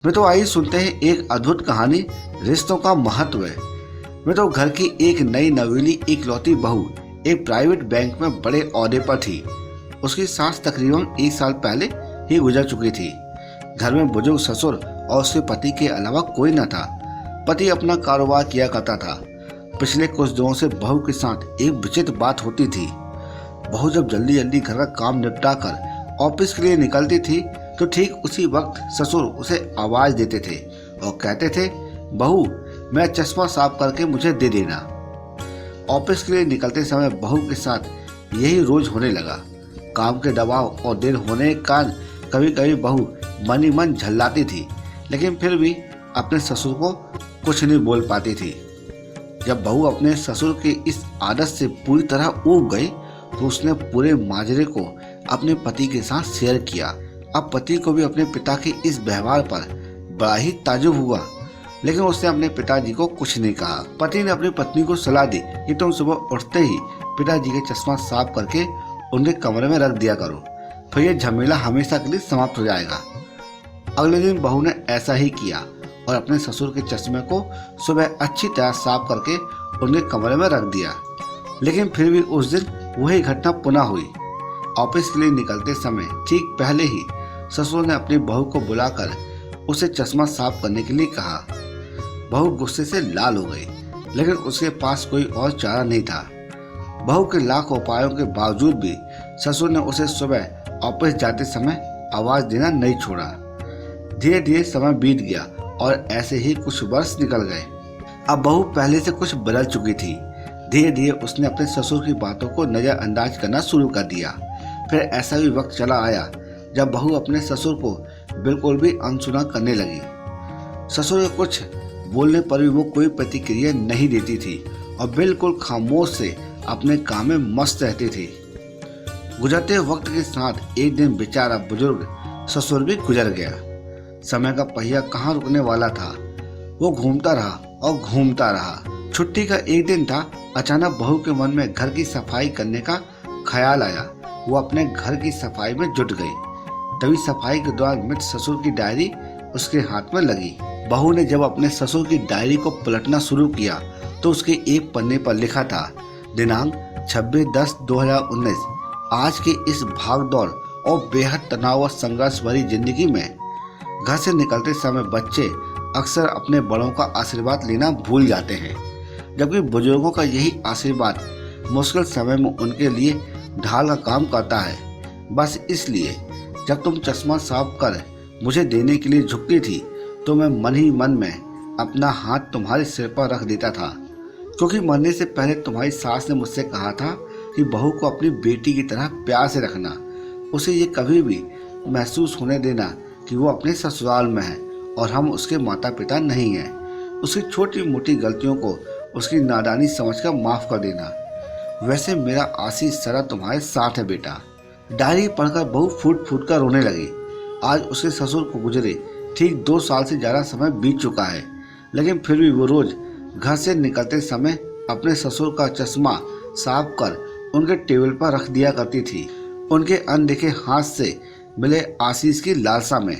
मैं तो आई सुनते हैं एक अद्भुत कहानी, रिश्तों का महत्व है। मैं तो घर की एक नई नवेली इकलौती बहू एक प्राइवेट बैंक में बड़े ओहदे पर थी। उसकी सास तकरीबन 1 साल पहले ही गुजर चुकी थी। घर में बुजुर्ग ससुर और उसके पति के अलावा कोई न था। पति अपना कारोबार किया करता था। पिछले कुछ दिनों से बहू के साथ एक विचित्र बात होती थी। बहू जब जल्दी जल्दी घर का काम निपटा कर ऑफिस के लिए निकलती थी तो ठीक उसी वक्त ससुर उसे आवाज देते थे और कहते थे, बहू मेरा चश्मा साफ करके मुझे दे देना। ऑफिस के लिए निकलते समय बहू के साथ यही रोज होने लगा। काम के दबाव और देर होने के कारण कभी कभी बहू मन ही मन झल्लाती थी, लेकिन फिर भी अपने ससुर को कुछ नहीं बोल पाती थी। जब बहू अपने ससुर की इस आदत से पूरी तरह ऊब गई तो उसने पूरे माजरे को अपने पति के साथ शेयर किया। अब पति को भी अपने पिता के इस व्यवहार पर बड़ा ही ताज्जुब हुआ, लेकिन उसने अपने पिताजी को कुछ नहीं कहा। पति ने अपनी पत्नी को सलाह दी कि तुम सुबह उठते ही पिताजी के चश्मा साफ करके उनके कमरे में रख दिया करो, फिर यह झमेला हमेशा के लिए समाप्त हो जाएगा। अगले दिन बहू ने ऐसा ही किया और अपने ससुर के चश्मे को सुबह अच्छी तरह साफ करके उनके कमरे में रख दिया। लेकिन फिर भी उस दिन वही घटना पुनः हुई। ऑफिस के लिए निकलते समय ठीक पहले ही ससुर ने अपनी बहू को बुलाकर उसे चश्मा साफ करने के लिए कहा। बहू गुस्से से लाल हो गई, लेकिन उसके पास कोई और चारा नहीं था। बहू के लाख उपायों के बावजूद भी ससुर ने उसे सुबह ऑफिस जाते समय आवाज देना नहीं छोड़ा। धीरे धीरे समय बीत गया और ऐसे ही कुछ वर्ष निकल गए। अब बहू पहले से कुछ बदल चुकी थी। धीरे धीरे उसने अपने ससुर की बातों को नजरअंदाज करना शुरू कर दिया। फिर ऐसा भी वक्त चला आया जब बहू अपने ससुर को बिल्कुल भी अनसुना करने लगी। ससुर के कुछ बोलने पर भी वो कोई प्रतिक्रिया नहीं देती थी और बिल्कुल खामोश से अपने काम में मस्त रहती थी। गुजरते वक्त के साथ एक दिन बेचारा बुजुर्ग ससुर भी गुजर गया। समय का पहिया कहाँ रुकने वाला था। वो घूमता रहा और घूमता रहा। छुट्टी का एक दिन था। अचानक बहू के मन में घर की सफाई करने का ख्याल आया। वो अपने घर की सफाई में जुट गई। तभी सफाई के दौरान मृत ससुर की डायरी उसके हाथ में लगी। बहू ने जब अपने ससुर की डायरी को पलटना शुरू किया तो उसके एक पन्ने पर लिखा था, दिनांक 26/10/2019। आज के इस भागदौड़ और बेहद तनाव और संघर्ष भरी जिंदगी में घर से निकलते समय बच्चे अक्सर अपने बड़ों का आशीर्वाद लेना भूल जाते हैं, जबकि बुजुर्गों का यही आशीर्वाद मुश्किल समय में उनके लिए ढाल का काम करता है। बस इसलिए जब तुम चश्मा साफ कर मुझे देने के लिए झुकती थी तो मैं मन ही मन में अपना हाथ तुम्हारे सिर पर रख देता था, क्योंकि मरने से पहले तुम्हारी सास ने मुझसे कहा था कि बहू को अपनी बेटी की तरह प्यार से रखना। उसे ये कभी भी महसूस होने देना कि वो अपने ससुराल में है और हम उसके माता पिता नहीं हैं। उसकी छोटी मोटी गलतियों को उसकी नादानी समझकर माफ कर देना। वैसे मेरा आशीष सदा तुम्हारे साथ है बेटा। डायरी पढ़कर बहू फूट फूट कर रोने लगी। आज उसके ससुर को गुजरे ठीक 2 साल से ज्यादा समय बीत चुका है, लेकिन फिर भी वो रोज घर से निकलते समय अपने ससुर का चश्मा साफ कर उनके टेबल पर रख दिया करती थी, उनके अनदेखे हाथ से मिले आशीष की लालसा में।